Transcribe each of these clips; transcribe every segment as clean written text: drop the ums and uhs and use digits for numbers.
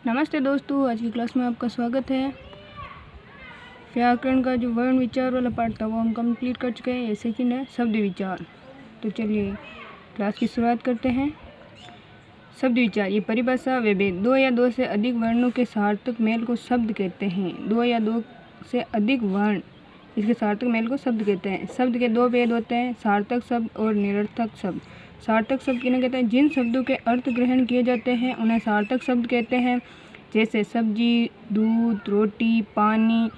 नमस्ते दोस्तों, आज की क्लास में आपका स्वागत है। व्याकरण का जो वर्ण विचार वाला पार्ट था वो हम कंप्लीट कर चुके हैं। ये सेकंड है शब्द विचार। तो चलिए क्लास की शुरुआत करते हैं। शब्द विचार, ये परिभाषा व भेद। दो या दो से अधिक वर्णों के सार्थक मेल को शब्द कहते हैं। दो या दो से अधिक वर्ण इसके सार्थक मेल को शब्द कहते हैं। शब्द के दो भेद होते हैं, सार्थक शब्द और निरर्थक शब्द। सार्थक शब्द किन्हें कहते हैं? जिन शब्दों के अर्थ ग्रहण किए जाते हैं उन्हें सार्थक शब्द कहते हैं, जैसे सब्जी, दूध, रोटी, पानी,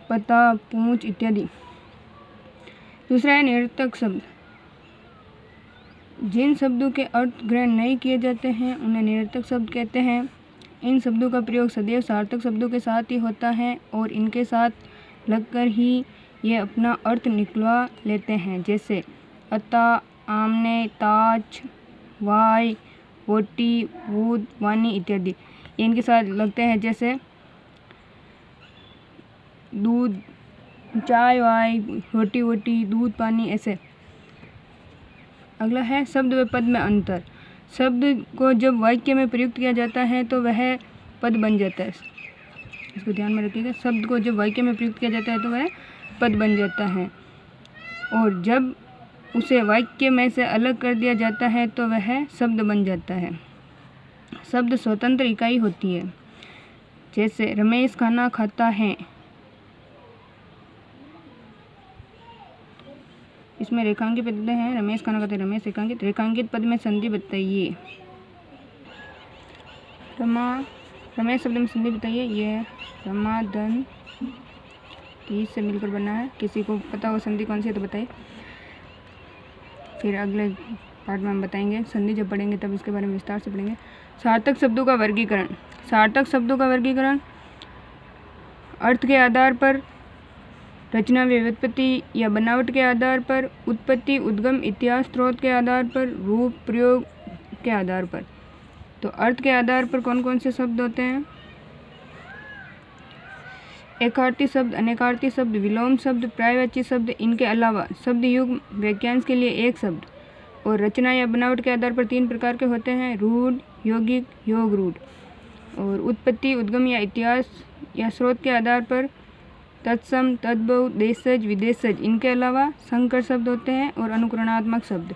पत्ता, पूंछ इत्यादि। दूसरा है निरर्थक शब्द। जिन शब्दों के अर्थ ग्रहण नहीं किए जाते हैं उन्हें निरर्थक शब्द कहते हैं। इन शब्दों का प्रयोग सदैव सार्थक शब्दों के साथ ही होता है और इनके साथ लगकर ही ये अपना अर्थ निकलवा लेते हैं, जैसे अता, आमने, ताज, वाई, वोटी, वूद, वानी इत्यादि। इनके साथ लगते हैं, जैसे दूध, चाय, वाई, रोटी वोटी, दूध, पानी, ऐसे। अगला है शब्द व पद में अंतर। शब्द को जब वाक्य में प्रयुक्त किया जाता है तो वह पद बन जाता है। इसको ध्यान में रखिएगा। शब्द को जब वाक्य में प्रयुक्त किया जाता है तो वह पद बन जाता है, और जब उसे वाक्य में से अलग कर दिया जाता है तो वह शब्द बन जाता है। शब्द स्वतंत्र इकाई होती है, जैसे रमेश खाना खाता है। इसमें रेखांकित पद हैं, रमेश खाना खाता है, रमेश रेखांकित। रेखांकित पद में संधि बताइए। रमेश शब्द में संधि बताइए। ये रमाधन की से मिलकर बना है। किसी को पता हो संधि कौन सी है तो बताइए। फिर अगले पार्ट में हम बताएंगे संधि, जब पढ़ेंगे तब इसके बारे में विस्तार से पढ़ेंगे। सार्थक शब्दों का वर्गीकरण। सार्थक शब्दों का वर्गीकरण अर्थ के आधार पर, रचना व व्युत्पत्ति या बनावट के आधार पर, उत्पत्ति, उद्गम, इतिहास, स्रोत के आधार पर, रूप, प्रयोग के आधार पर। तो अर्थ के आधार पर कौन कौन से शब्द होते हैं? एकार्थी शब्द, अनेकार्थी शब्द, विलोम शब्द, पर्यायवाची शब्द। इनके अलावा शब्द युग्म, वाक्यांश के लिए एक शब्द। और रचना या बनावट के आधार पर तीन प्रकार के होते हैं: रूढ़, यौगिक, योग रूढ़। और उत्पत्ति, उद्गम या इतिहास या स्रोत के आधार पर तत्सम, तद्भव, देशज, विदेशज। इनके अलावा संकर शब्द होते हैं और अनुकरणात्मक शब्द।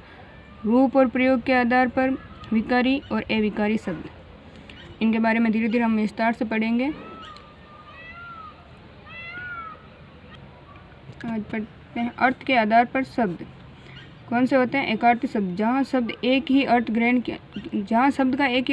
रूप और प्रयोग के आधार पर विकारी और अविकारी शब्द। इनके बारे में धीरे धीरे हम विस्तार से पढ़ेंगे। आज पढ़ते हैं अर्थ के आधार पर शब्द कौन से होते हैं? एकार्थी शब्द। जहाँ शब्द का एक ही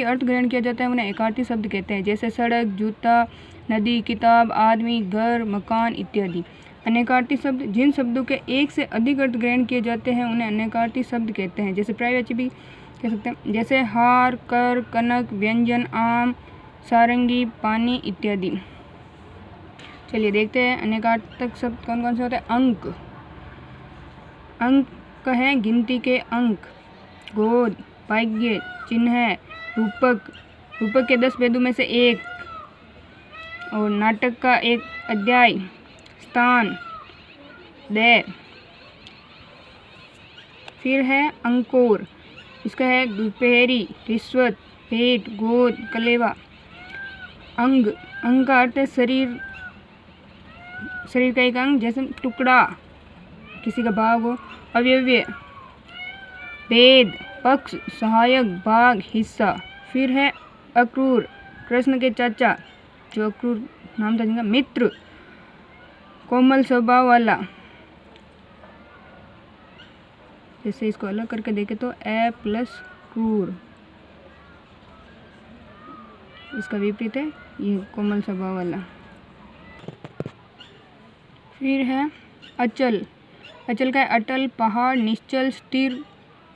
अर्थ ग्रहण किया जाता है उन्हें एकार्थी शब्द कहते हैं, जैसे सड़क, जूता, नदी, किताब, आदमी, घर, मकान इत्यादि। अनेकार्थी शब्द। जिन शब्दों के एक से अधिक अर्थ ग्रहण किए जाते हैं उन्हें अनेकार्थी शब्द कहते हैं, जैसे पर्यायवाची भी कह सकते हैं, जैसे हार, कर, कनक, व्यंजन, आम, सारंगी, पानी इत्यादि। चलिए देखते हैं अनेकार्थक शब्द कौन कौन से होते हैं। अंक। अंक है गिनती के अंक। गोद, भाग्य, चिन्ह, रूपक। रूपक के 10 भेदों में से एक। और नाटक का एक अध्याय। स्थान, दे। फिर है अंकोर। इसका है दोपहरी, रिश्वत, भेंट, गोद, कलेवा। अंग। अंग का अर्थ है शरीर का एक अंग, जैसे टुकड़ा, किसी का भाग हो। अवयव, भेद, पक्ष, सहायक, भाग, हिस्सा। फिर है अक्रूर, कृष्ण के चाचा, जो अक्रूर नाम था जिनका। मित्र, कोमल स्वभाव वाला। जैसे इसको अलग करके देखें तो ए प्लस क्रूर, इसका विपरीत है ये कोमल स्वभाव वाला। फिर है अचल। अचल का है अटल, पहाड़, निश्चल, स्थिर,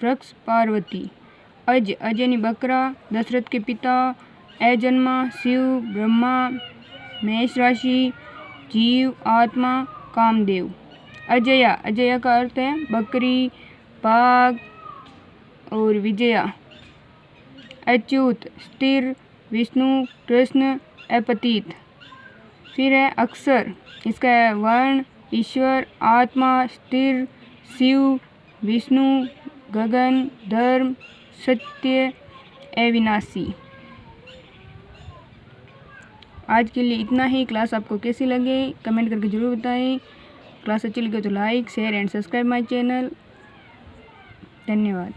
वृक्ष, पार्वती। अज, अज यानी बकरा, दशरथ के पिता। अजन्मा, शिव, ब्रह्मा, मेष राशि, जीव, आत्मा, कामदेव। अजया। अजया का अर्थ है बकरी, बाघ और विजया। अच्युत, स्थिर, विष्णु, कृष्ण, अपतित। फिर है अक्षर। इसका है वर्ण, ईश्वर, आत्मा, स्थिर, शिव, विष्णु, गगन, धर्म, सत्य, अविनाशी। आज के लिए इतना ही। क्लास आपको कैसी लगे कमेंट करके ज़रूर बताएं। क्लास अच्छी लगे तो like share and subscribe my channel. धन्यवाद।